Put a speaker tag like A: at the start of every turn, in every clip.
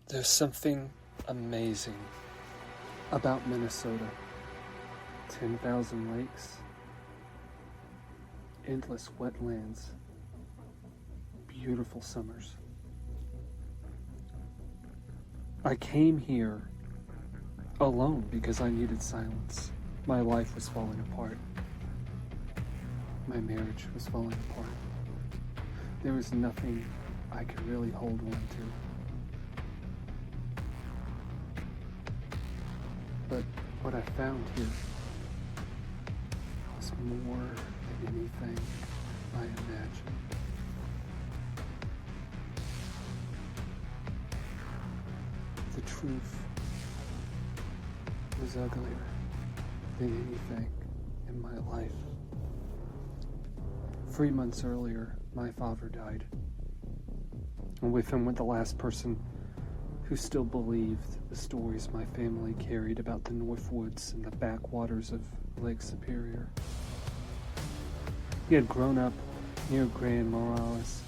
A: There's something amazing about Minnesota. 10,000 lakes, endless wetlands, beautiful summers. I came here alone because I needed silence. My life was falling apart. My marriage was falling apart. There was nothing I could really hold on to. But what I found here was more than anything I imagined. The truth was uglier than anything in my life. 3 months earlier, my father died. And with him went the last person who still believed the stories my family carried about the North Woods and the backwaters of Lake Superior. He had grown up near Grand Morales,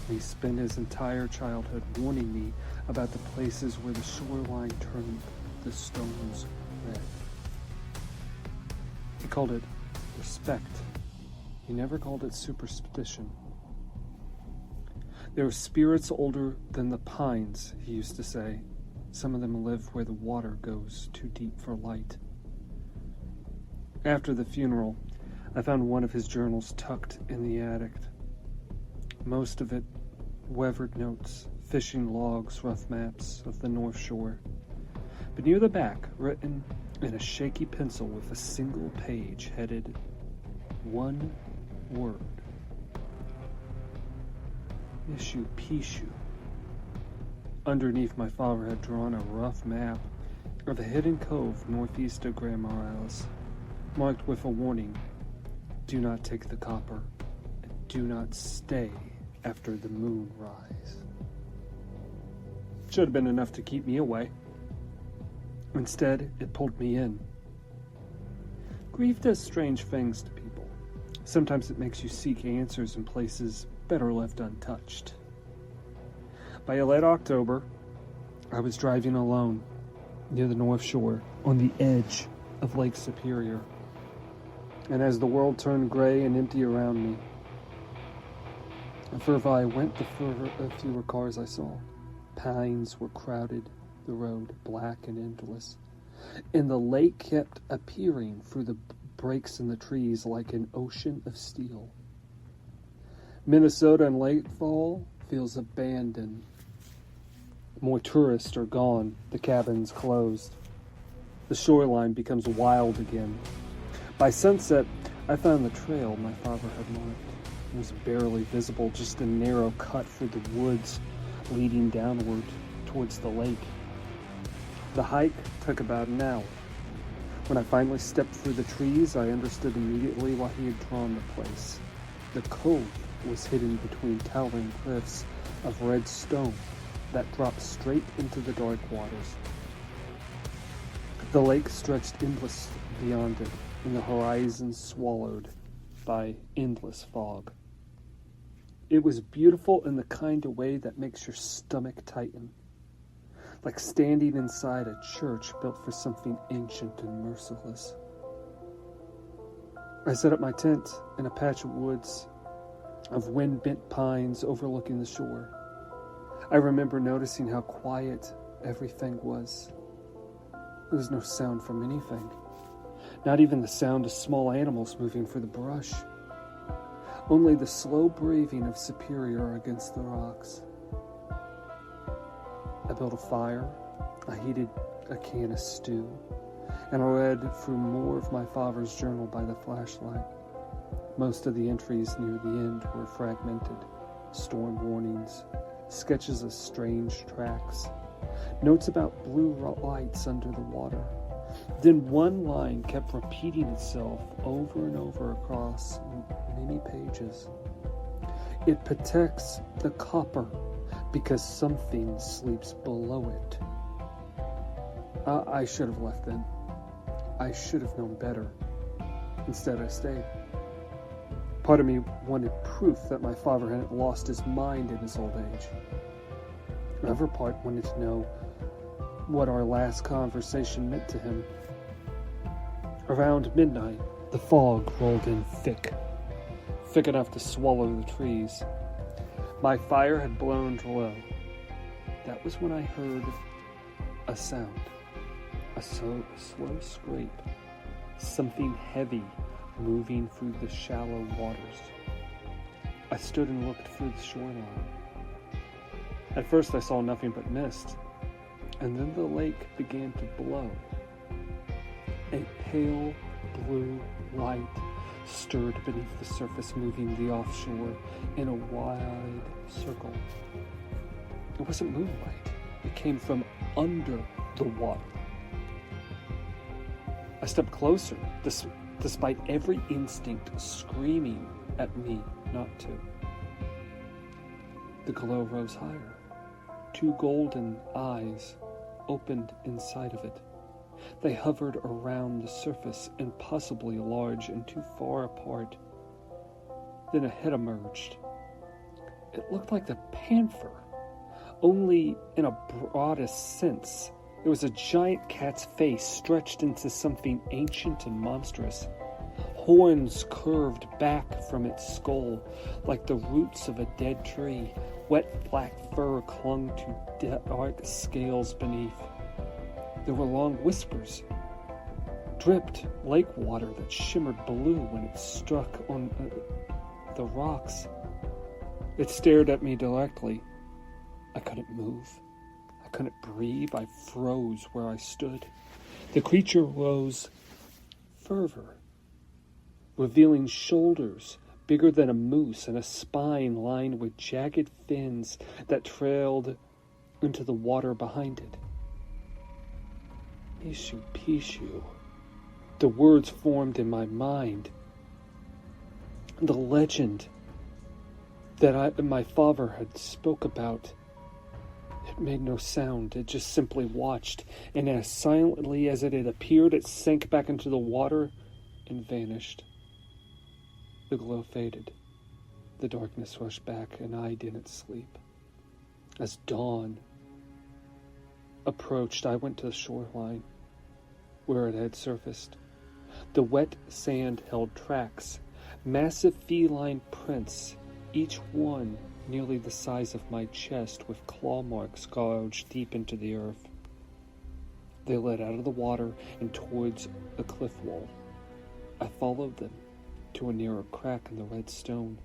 A: and he spent his entire childhood warning me about the places where the shoreline turned the stones red. He called it respect. He never called it superstition. There were spirits older than the pines, he used to say. Some of them live where the water goes too deep for light. After the funeral, I found one of his journals tucked in the attic. Most of it weathered notes, fishing logs, rough maps of the North Shore. But near the back, written in a shaky pencil with a single page headed one word: Issue Pishu. Underneath, my father had drawn a rough map of a hidden cove northeast of Grand Morales, marked with a warning: do not take the copper, and do not stay after the moon rise. Should have been enough to keep me away. Instead, it pulled me in. Grief does strange things to people. Sometimes it makes you seek answers in places better left untouched. By late October, I was driving alone near the North Shore on the edge of Lake Superior. And as the world turned gray and empty around me, the further I went, the fewer cars I saw. Pines were crowded, the road black and endless, and the lake kept appearing through the breaks in the trees like an ocean of steel. Minnesota in late fall feels abandoned. More tourists are gone, the cabins closed. The shoreline becomes wild again. By sunset, I found the trail my father had marked. It was barely visible, just a narrow cut through the woods leading downward towards the lake. The hike took about an hour. When I finally stepped through the trees, I understood immediately why he had drawn the place. The cove was hidden between towering cliffs of red stone that dropped straight into the dark waters. The lake stretched endless beyond it, and the horizon swallowed by endless fog. It was beautiful in the kind of way that makes your stomach tighten, like standing inside a church built for something ancient and merciless. I set up my tent in a patch of woods of wind-bent pines overlooking the shore. I remember noticing how quiet everything was. There was no sound from anything, not even the sound of small animals moving through the brush. Only the slow breathing of Superior against the rocks. I built a fire, I heated a can of stew, and I read through more of my father's journal by the flashlight. Most of the entries near the end were fragmented. Storm warnings, sketches of strange tracks, notes about blue lights under the water. Then one line kept repeating itself over and over across many pages. It protects the copper because something sleeps below it. I should have left then. I should have known better. Instead, I stayed. Part of me wanted proof that my father hadn't lost his mind in his old age. Everpart wanted to know what our last conversation meant to him. Around midnight, the fog rolled in thick enough to swallow the trees. My fire had blown low. That was when I heard a sound, a slow scrape, something heavy moving through the shallow waters. I stood and looked through the shoreline. At first I saw nothing but mist, and then the lake began to blow. A pale blue light stirred beneath the surface, moving the offshore in a wide circle. It wasn't moonlight. It came from under the water. I stepped closer, despite every instinct screaming at me not to. The glow rose higher. 2 golden eyes opened inside of it. They hovered around the surface, impossibly large and too far apart. Then a head emerged. It looked like the panther, only in a broadest sense. It was a giant cat's face stretched into something ancient and monstrous. Horns curved back from its skull like the roots of a dead tree. Wet black fur clung to dark scales beneath. There were long whispers, dripped lake water that shimmered blue when it struck on the rocks. It stared at me directly. I couldn't move. I couldn't breathe. I froze where I stood. The creature rose further, revealing shoulders bigger than a moose and a spine lined with jagged fins that trailed into the water behind it. Pishu, Pishu. The words formed in my mind. The legend that my father had spoke about. It made no sound. It just simply watched, and as silently as it had appeared, it sank back into the water and vanished. The glow faded. The darkness rushed back, and I didn't sleep. As dawn approached, I went to the shoreline where it had surfaced. The wet sand held tracks, massive feline prints, each one nearly the size of my chest, with claw marks gouged deep into the earth. They led out of the water and towards the cliff wall. I followed them to a narrow crack in the red stone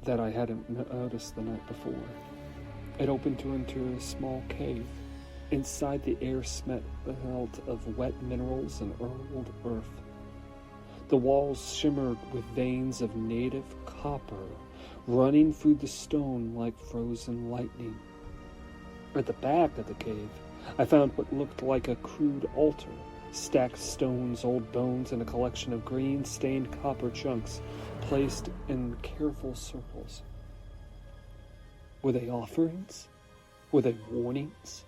A: that I hadn't noticed the night before. It opened to enter a small cave. Inside, the air smelled of wet minerals and old earth. The walls shimmered with veins of native copper running through the stone like frozen lightning. At the back of the cave, I found what looked like a crude altar, stacked stones, old bones, and a collection of green-stained copper chunks placed in careful circles. Were they offerings? Were they warnings?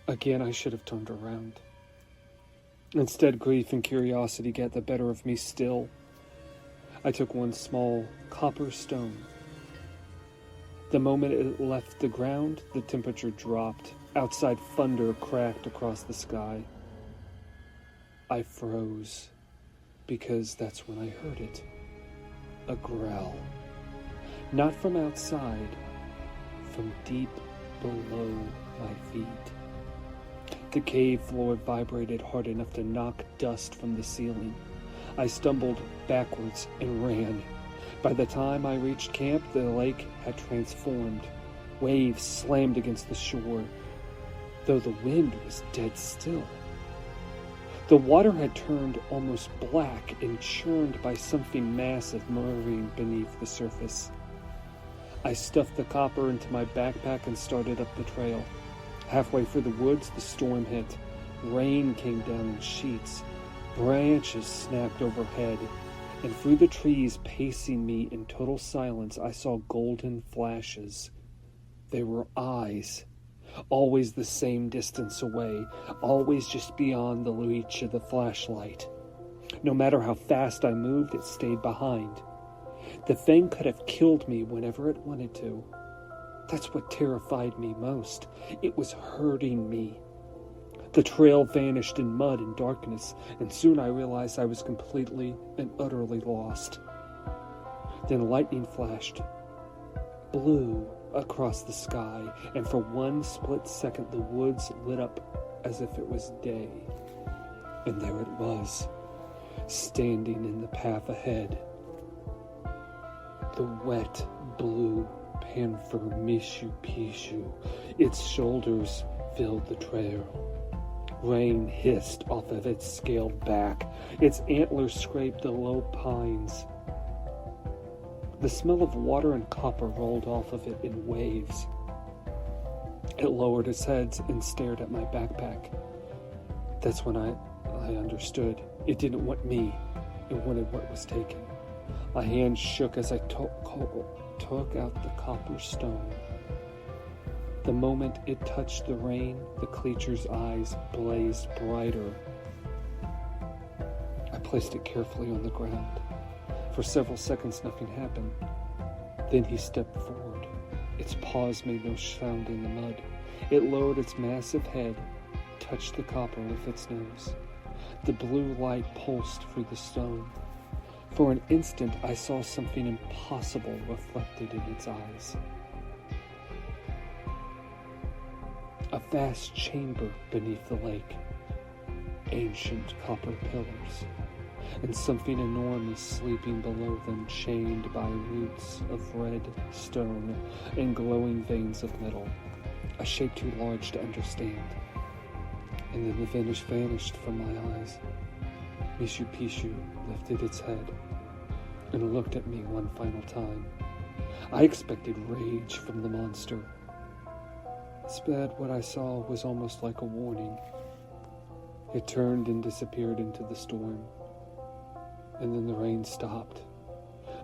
A: Again, I should have turned around. Instead, grief and curiosity get the better of me still. I took one small copper stone. The moment it left the ground, the temperature dropped. Outside, thunder cracked across the sky. I froze, because that's when I heard it. A growl. Not from outside, from deep below my feet. The cave floor vibrated hard enough to knock dust from the ceiling. I stumbled backwards and ran. By the time I reached camp, the lake had transformed. Waves slammed against the shore, though the wind was dead still. The water had turned almost black and churned by something massive moving beneath the surface. I stuffed the copper into my backpack and started up the trail. Halfway through the woods, the storm hit. Rain came down in sheets. Branches snapped overhead. And through the trees, pacing me in total silence, I saw golden flashes. They were eyes. Always the same distance away. Always just beyond the reach of the flashlight. No matter how fast I moved, it stayed behind. The thing could have killed me whenever it wanted to. That's what terrified me most. It was hurting me. The trail vanished in mud and darkness, and soon I realized I was completely and utterly lost. Then lightning flashed blue across the sky, and for one split second the woods lit up as if it was day. And there it was, standing in the path ahead. The wet blue panther Mishu Pishu. Its shoulders filled the trail. Rain hissed off of its scaled back. Its antlers scraped the low pines. The smell of water and copper rolled off of it in waves. It lowered its head and stared at my backpack. That's when I understood. It didn't want me. It wanted what was taken. My hand shook as I took out the copper stone. The moment it touched the rain, the creature's eyes blazed brighter. I placed it carefully on the ground. For several seconds, nothing happened. Then he stepped forward. Its paws made no sound in the mud. It lowered its massive head, touched the copper with its nose. The blue light pulsed through the stone. For an instant, I saw something impossible reflected in its eyes. A vast chamber beneath the lake, ancient copper pillars, and something enormous sleeping below them, chained by roots of red stone and glowing veins of metal, a shape too large to understand. And then the image vanished from my eyes. Mishu Pishu lifted its head and looked at me one final time. I expected rage from the monster. Instead, what I saw was almost like a warning. It turned and disappeared into the storm, and then the rain stopped.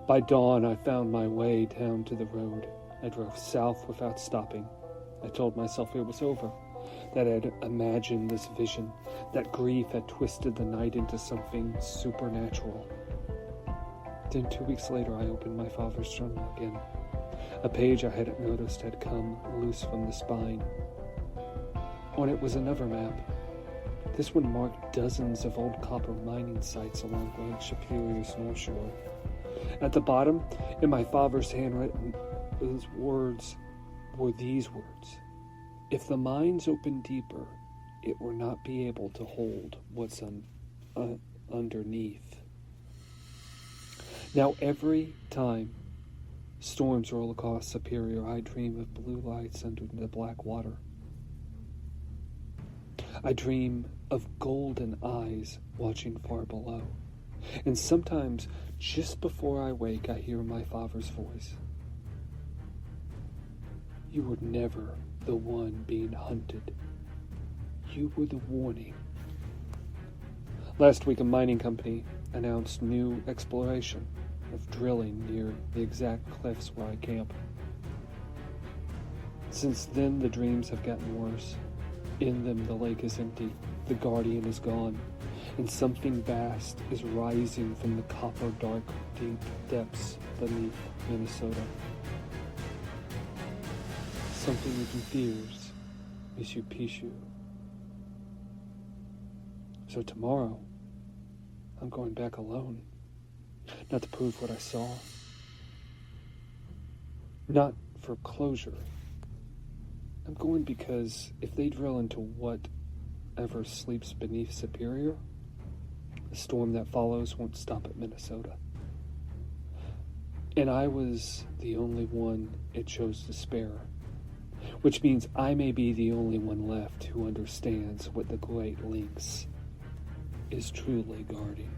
A: By dawn, I found my way down to the road. I drove south without stopping. I told myself it was over, that I'd imagined this vision, that grief had twisted the night into something supernatural. Then 2 weeks later, I opened my father's journal again. A page I hadn't noticed had come loose from the spine. On it was another map. This one marked dozens of old copper mining sites along Lake Superior's North Shore. At the bottom, in my father's handwritten words, were these words: "If the mines open deeper, it will not be able to hold what's underneath." Now every time storms roll across Superior, I dream of blue lights under the black water. I dream of golden eyes watching far below. And sometimes, just before I wake, I hear my father's voice. "You were never the one being hunted. You were the warning." Last week, a mining company announced new exploration of drilling near the exact cliffs where I camp. Since then, the dreams have gotten worse. In them, the lake is empty, the guardian is gone, and something vast is rising from the copper dark deep depths beneath Minnesota. Something even fears Mishu Pishu. So tomorrow, I'm going back alone. Not to prove what I saw. Not for closure. I'm going because if they drill into whatever sleeps beneath Superior, the storm that follows won't stop at Minnesota. And I was the only one it chose to spare, which means I may be the only one left who understands what the Great Lynx is truly guarding.